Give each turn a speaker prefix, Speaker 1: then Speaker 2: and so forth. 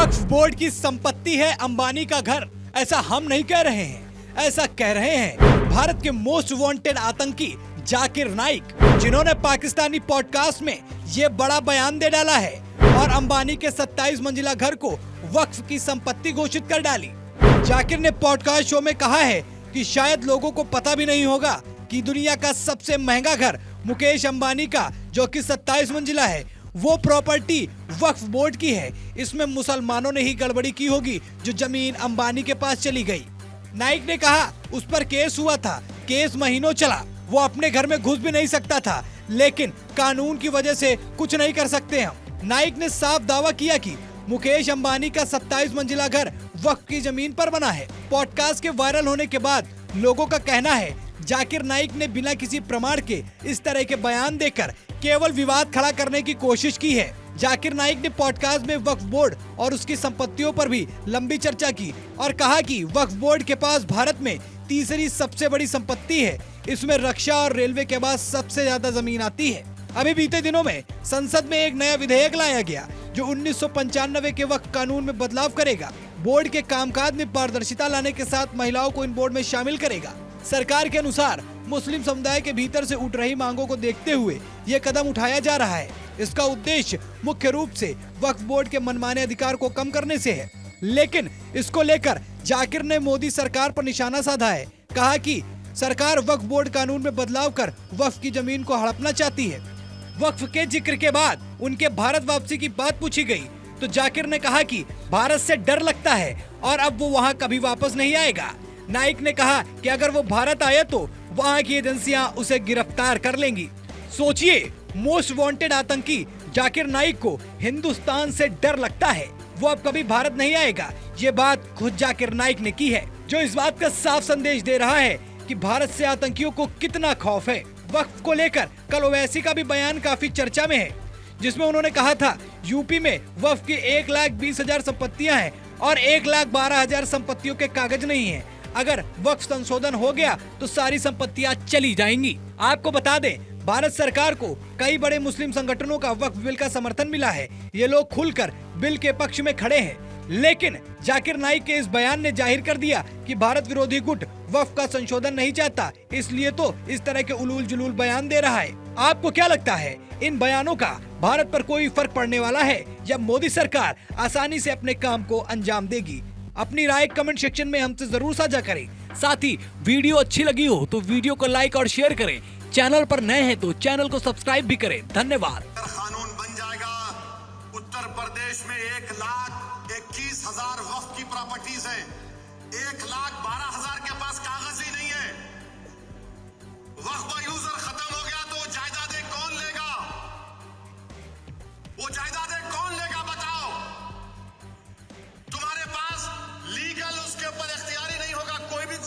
Speaker 1: वक्फ board की संपत्ति है अंबानी का घर, ऐसा हम नहीं कह रहे हैं, ऐसा कह रहे हैं भारत के मोस्ट वांटेड आतंकी जाकिर नाइक, जिन्होंने पाकिस्तानी पॉडकास्ट में ये बड़ा बयान दे डाला है और अंबानी के 27 मंजिला घर को वक्फ की संपत्ति घोषित कर डाली। जाकिर ने पॉडकास्ट शो में कहा है कि शायद लोगों को पता भी नहीं होगा कि दुनिया का सबसे महंगा घर मुकेश अंबानी का, जो कि 27 मंजिला है, वो प्रॉपर्टी वक्फ बोर्ड की है। इसमें मुसलमानों ने ही गड़बड़ी की होगी जो जमीन अंबानी के पास चली गई। नाइक ने कहा उस पर केस हुआ था, केस महीनों चला, वो अपने घर में घुस भी नहीं सकता था, लेकिन कानून की वजह से कुछ नहीं कर सकते हम। नाइक ने साफ दावा किया कि मुकेश अंबानी का 27 मंजिला घर वक्फ की जमीन पर बना है। पॉडकास्ट के वायरल होने के बाद लोगों का कहना है जाकिर नाइक ने बिना किसी प्रमाण के इस तरह के बयान देकर केवल विवाद खड़ा करने की कोशिश की है। जाकिर नाइक ने पॉडकास्ट में वक्फ बोर्ड और उसकी संपत्तियों पर भी लंबी चर्चा की और कहा कि वक्फ बोर्ड के पास भारत में तीसरी सबसे बड़ी संपत्ति है। इसमें रक्षा और रेलवे के बाद सबसे ज्यादा जमीन आती है। अभी बीते दिनों में संसद में एक नया विधेयक लाया गया जो 1995 के वक्फ कानून में बदलाव करेगा। बोर्ड के कामकाज में पारदर्शिता लाने के साथ महिलाओं को इन बोर्ड में शामिल करेगा। सरकार के अनुसार मुस्लिम समुदाय के भीतर से उठ रही मांगों को देखते हुए ये कदम उठाया जा रहा है। इसका उद्देश्य मुख्य रूप से वक्फ बोर्ड के मनमाने अधिकार को कम करने से है, लेकिन इसको लेकर जाकिर ने मोदी सरकार पर निशाना साधा है। कहा कि सरकार वक्फ बोर्ड कानून में बदलाव कर वक्फ की जमीन को हड़पना चाहती है। वक्फ के जिक्र के बाद उनके भारत वापसी की बात पूछी गई तो जाकिर ने कहा कि भारत से डर लगता है और अब वो वहाँ कभी वापस नहीं आएगा। नाइक ने कहा कि अगर वो भारत आए तो वहाँ की एजेंसियां उसे गिरफ्तार कर लेंगी। सोचिए, मोस्ट वांटेड आतंकी जाकिर नाइक को हिंदुस्तान से डर लगता है, वो अब कभी भारत नहीं आएगा। ये बात खुद जाकिर नाइक ने की है, जो इस बात का साफ संदेश दे रहा है कि भारत से आतंकियों को कितना खौफ है। वक्फ को लेकर कल ओवैसी का भी बयान काफी चर्चा में है, जिसमें उन्होंने कहा था यूपी में वक्फ की 1,20,000 संपत्तियां हैं और 1,12,000 संपत्तियों के कागज नहीं है। अगर वक्फ संशोधन हो गया तो सारी संपत्तियां चली जाएंगी। आपको बता दें, भारत सरकार को कई बड़े मुस्लिम संगठनों का वक्फ बिल का समर्थन मिला है। ये लोग खुलकर बिल के पक्ष में खड़े हैं, लेकिन जाकिर नाइक के इस बयान ने जाहिर कर दिया कि भारत विरोधी गुट वक्फ का संशोधन नहीं चाहता, इसलिए तो इस तरह के उलूल जुलूल बयान दे रहा है। आपको क्या लगता है, इन बयानों का भारत पर कोई फर्क पड़ने वाला है या मोदी सरकार आसानी से अपने काम को अंजाम देगी? अपनी राय कमेंट सेक्शन में हमसे जरूर साझा करें। साथ ही वीडियो अच्छी लगी हो तो वीडियो को लाइक और शेयर करें। चैनल पर नए हैं तो चैनल को सब्सक्राइब भी करें। धन्यवाद।
Speaker 2: कानून बन जाएगा। उत्तर प्रदेश में 1,21,000 वक्फ की प्रॉपर्टीज है, 1,12,000